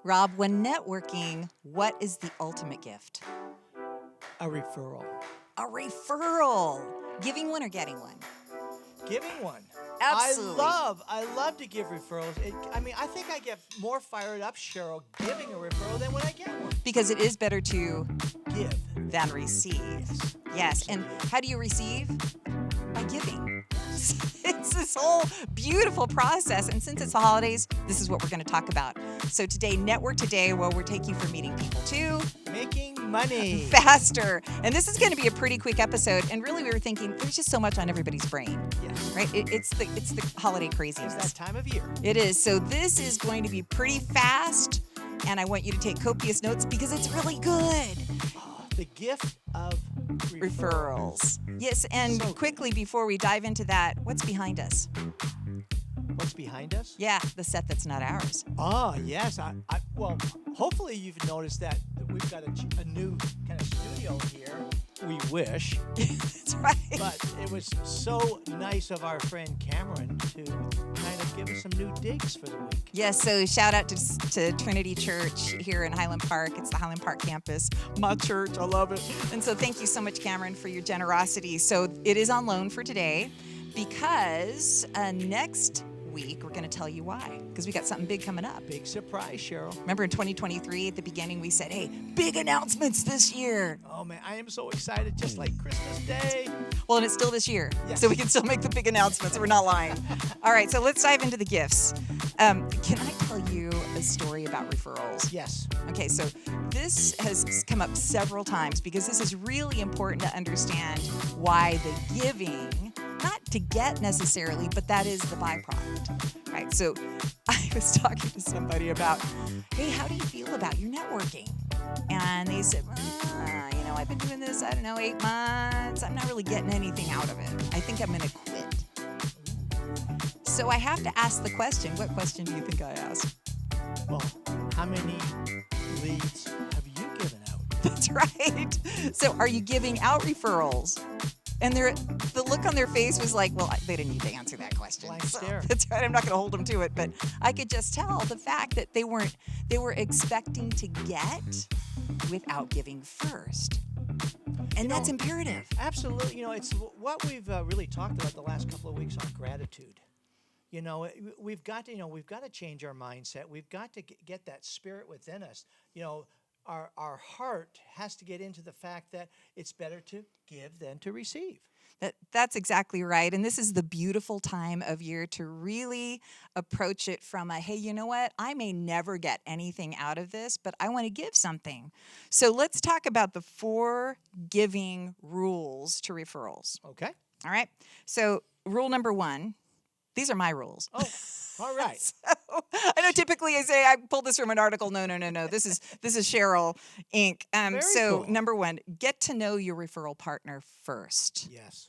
Rob, when networking, what is the ultimate gift? A referral. A referral. Giving one or getting one? Giving one. Absolutely. I love to give referrals. I think I get more fired up, Cheryl, giving a referral than when I get one. Because it is better to Give. than receive. Yes. Yes. And how do you receive? By giving. It's this whole beautiful process. And since it's the holidays, this is what we're going to talk about. So today, Network Today, where we're taking you for meeting people too. Making money. Faster. And this is going to be a pretty quick episode. And really, we were thinking there's just so much on everybody's brain. Yes. Right? It's the holiday craziness. It's that time of year. It is. So this is going to be pretty fast. And I want you to take copious notes because it's really good. Oh, the gift of Referrals. Yes, and So quickly before we dive into that, what's behind us? What's behind us? Yeah, the set that's not ours. Oh, yes. Well, hopefully you've noticed that we've got a new kind of studio here. We wish. That's right. But it was so nice of our friend Cameron to kind of give us some new digs for the week. Yes, so shout out to Trinity Church here in Highland Park. It's the Highland Park campus. My church, I love it. And so thank you so much, Cameron, for your generosity. So it is on loan for today because next week we're going to tell you why, because we got something big coming up. Big surprise, Cheryl. Remember in 2023 at the beginning we said, hey, big announcements this year. Oh, man, I am so excited, just like Christmas Day. Well, and it's still this year, Yes. so we can still make the big announcements. We're not lying. All right, so let's dive into the gifts. Can I tell you a story about referrals? Yes. Okay, so this has come up several times because this is really important to understand why the giving, not to get necessarily, but that is the byproduct, right? So I was talking to somebody about, hey, how do you feel about your networking? And they said, I've been doing this, 8 months. I'm not really getting anything out of it. I think I'm going to quit. So I have to ask the question. What question do you think I asked? Well, how many leads have you given out? That's right. So are you giving out referrals? And the look on their face was like, well, they didn't need to answer that question. Blank So, stare. that's right. I'm not going to hold them to it. But I could just tell the fact that they were expecting to get without giving first. And that's imperative. Absolutely. It's what we've really talked about the last couple of weeks on gratitude. We've got to change our mindset. We've got to get that spirit within us. Our heart has to get into the fact that it's better to give than to receive. That's exactly right. And this is the beautiful time of year to really approach it from hey, you know what? I may never get anything out of this, but I want to give something. So let's talk about the 4 giving rules to referrals. Okay. All right. So rule number 1, these are my rules. Oh, all right. So, I know typically I say I pulled this from an article. No. This is Sheryl Inc. Very So cool. number 1, get to know your referral partner first. Yes.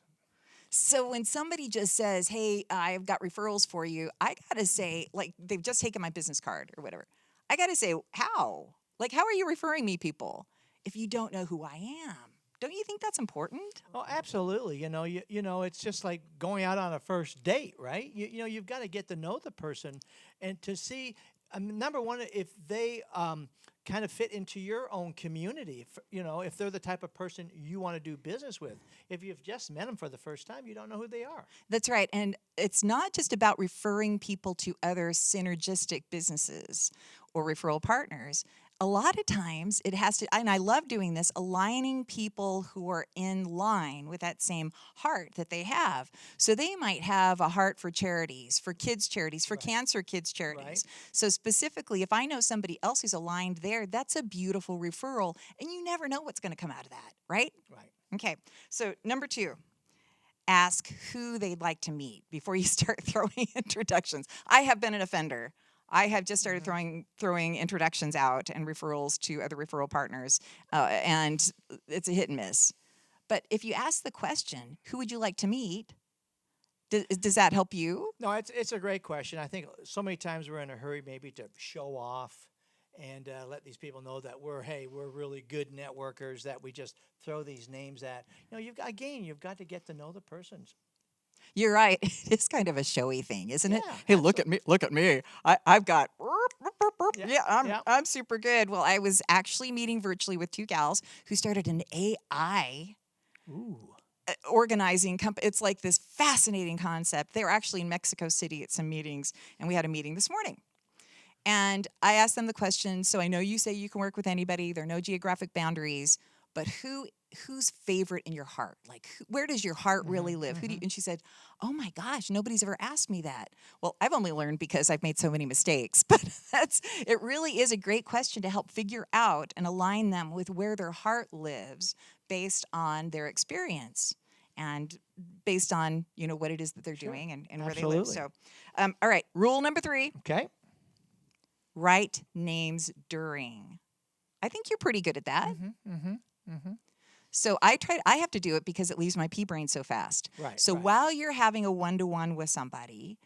So when somebody just says, hey, I've got referrals for you, I got to say, like, they've just taken my business card or whatever. I got to say, how? Like, how are you referring me people if you don't know who I am? Don't you think that's important? Oh, absolutely. It's just like going out on a first date, right? You've got to get to know the person and to see, number one, if they kind of fit into your own community. If they're the type of person you want to do business with. If you've just met them for the first time, you don't know who they are. That's right. And it's not just about referring people to other synergistic businesses or referral partners. A lot of times it has to, and I love doing this, aligning people who are in line with that same heart that they have. So they might have a heart for charities, for kids' charities, for Right. cancer kids' charities. Right. So specifically, if I know somebody else who's aligned there, that's a beautiful referral. And you never know what's going to come out of that, right? Right. Okay. So number 2. Ask who they'd like to meet before you start throwing introductions. I have been an offender. I have just started throwing introductions out and referrals to other referral partners, and it's a hit and miss. But if you ask the question, who would you like to meet, does that help you? No, it's a great question. I think so many times we're in a hurry maybe to show off and let these people know that we're really good networkers, that we just throw these names at. You've got to get to know the persons. You're right. It's kind of a showy thing, isn't it? Yeah, Hey, look at me! Look at me! I've got. Yeah, Yeah, yeah. I'm super good. Well, I was actually meeting virtually with two gals who started an AI Ooh. organizing company. It's like this fascinating concept. They were actually in Mexico City at some meetings, and we had a meeting this morning. And I asked them the question. So I know you say you can work with anybody. There are no geographic boundaries, but who's favorite in your heart? Like, where does your heart really live? Who do you? And she said, "Oh my gosh, nobody's ever asked me that." Well, I've only learned because I've made so many mistakes. But it really is a great question to help figure out and align them with where their heart lives based on their experience and based on what it is that they're Sure. doing and where they live. Absolutely. So, all right, rule number 3. Okay. Write names during. I think you're pretty good at that. So I have to do it because it leaves my pea brain so fast. Right, So right. while you're having a one-to-one with somebody,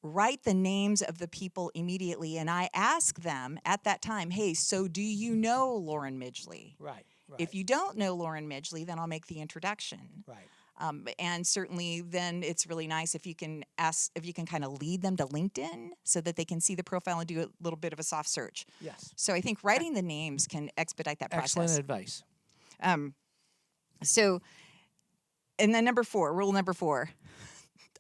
write the names of the people immediately, and I ask them at that time, "Hey, so do you know Lauren Midgley?" Right. Right. If you don't know Lauren Midgley, then I'll make the introduction. Right. And certainly then it's really nice if you can kind of lead them to LinkedIn so that they can see the profile and do a little bit of a soft search. Yes. So I think writing the names can expedite that process. Excellent advice. So, and then rule number 4.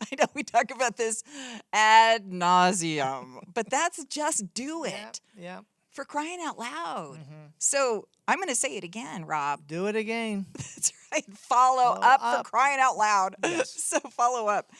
I know we talk about this ad nauseum, but that's just do it. Yeah. For crying out loud. So I'm going to say it again, Rob. Do it again. That's right. Follow up for crying out loud. Yes. So follow up.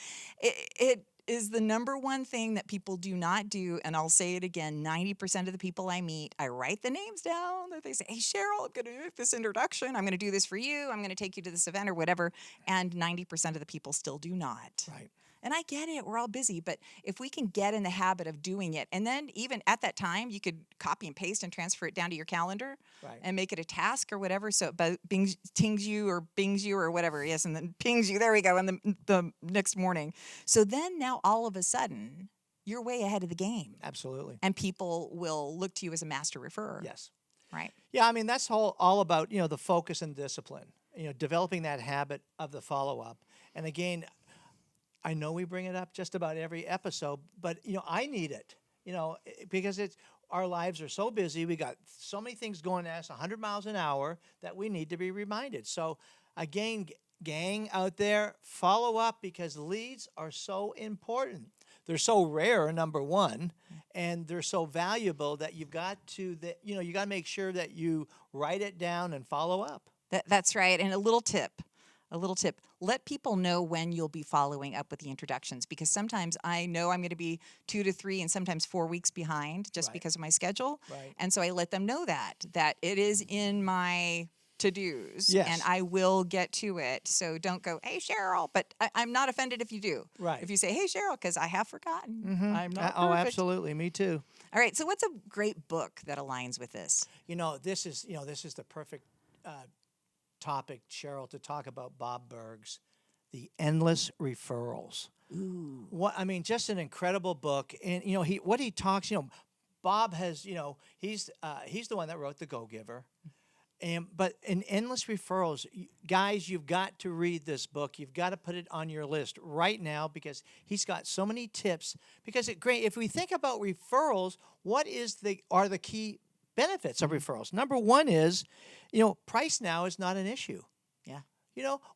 It is the number one thing that people do not do. And I'll say it again, 90% of the people I meet, I write the names down. They say, "Hey, Cheryl, I'm going to do this introduction. I'm going to do this for you. I'm going to take you to this event," or whatever. And 90% of the people still do not. Right. And I get it. We're all busy. But if we can get in the habit of doing it, and then even at that time, you could copy and paste and transfer it down to your calendar and make it a task or whatever. So it tings you or bings you or whatever. Yes, and then pings you. There we go. And the next morning. So then now all of a sudden, you're way ahead of the game. Absolutely. And people will look to you as a master referrer. Yes. Right. Yeah, I mean, that's all about, the focus and discipline, developing that habit of the follow-up. And again, I know we bring it up just about every episode, but, I need it, because our lives are so busy. We got so many things going at us 100 miles an hour that we need to be reminded. So again, gang out there, follow up because leads are so important. They're so rare, number one, and they're so valuable that you've got to, you got to make sure that you write it down and follow up. That's right. And a little tip. Let people know when you'll be following up with the introductions, because sometimes I know I'm going to be 2 to 3 and sometimes 4 weeks behind just because of my schedule. Right. And so I let them know that it is in my to-dos, Yes. and I will get to it. So don't go, "Hey, Cheryl," but I'm not offended if you do. Right. If you say, "Hey, Cheryl," because I have forgotten. I'm not Oh, perfect. absolutely. Me too. All right. So what's a great book that aligns with this? This is the perfect topic, Cheryl, to talk about Bob Berg's The Endless Referrals. Ooh. Just an incredible book. And what he talks, Bob has, he's the one that wrote The Go-Giver. But in Endless Referrals, guys, you've got to read this book. You've got to put it on your list right now because he's got so many tips. Because if we think about referrals, what are the key benefits of referrals? Number one is, price now is not an issue. Yeah.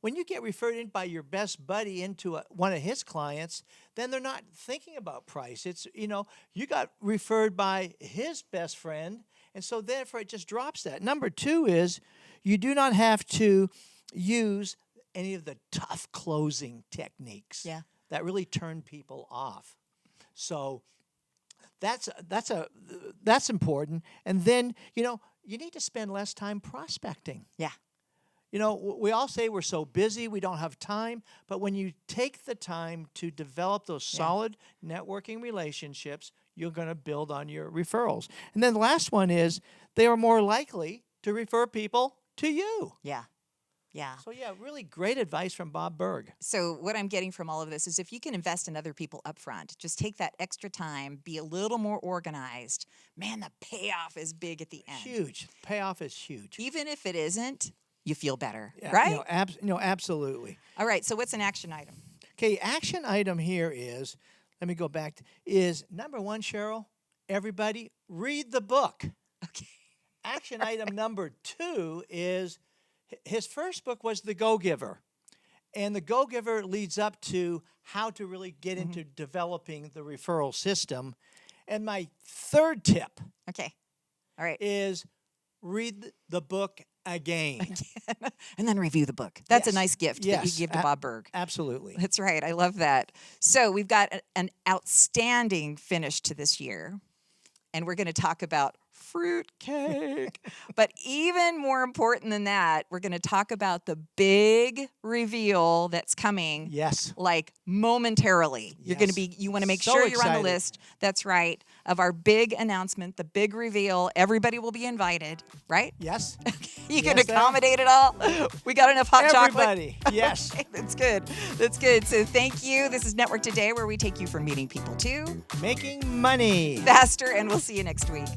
When you get referred in by your best buddy into one of his clients, then they're not thinking about price. It's, you got referred by his best friend, and so therefore it just drops that. Number two is you do not have to use any of the tough closing techniques that really turn people off. So that's important. And then, you need to spend less time prospecting. Yeah. We all say we're so busy, we don't have time. But when you take the time to develop those solid networking relationships, you're going to build on your referrals. And then the last one is they are more likely to refer people to you. Yeah. Yeah. So, really great advice from Bob Berg. So what I'm getting from all of this is if you can invest in other people up front, just take that extra time, be a little more organized, man, the payoff is big at the end. Huge. Payoff is huge. Even if it isn't, you feel better, Yeah, right? Absolutely. All right, so what's an action item? Okay, action item here is, let me go back, is number 1, Cheryl, everybody read the book. Okay. Action item number 2 is, his first book was The Go-Giver. And The Go-Giver leads up to how to really get into developing the referral system. And my third tip Okay. All right. is read the book again. And then review the book. That's a Yes. nice gift that you Yes. give to Bob Berg. Absolutely. That's right. I love that. So we've got an outstanding finish to this year. And we're going to talk about fruitcake. But even more important than that, we're going to talk about the big reveal that's coming. Yes. Like momentarily. You're going to Yes. be, you want to make So sure you're on the excited. list. That's right. Of our big announcement, the big reveal. Everybody will be invited, right? Yes. You can Yes, ma'am. accommodate it all. We got enough hot chocolate. Everybody. Yes. That's good. That's good. So thank you. This is Network Today, where we take you from meeting people to Making money. faster, and we'll see you next week.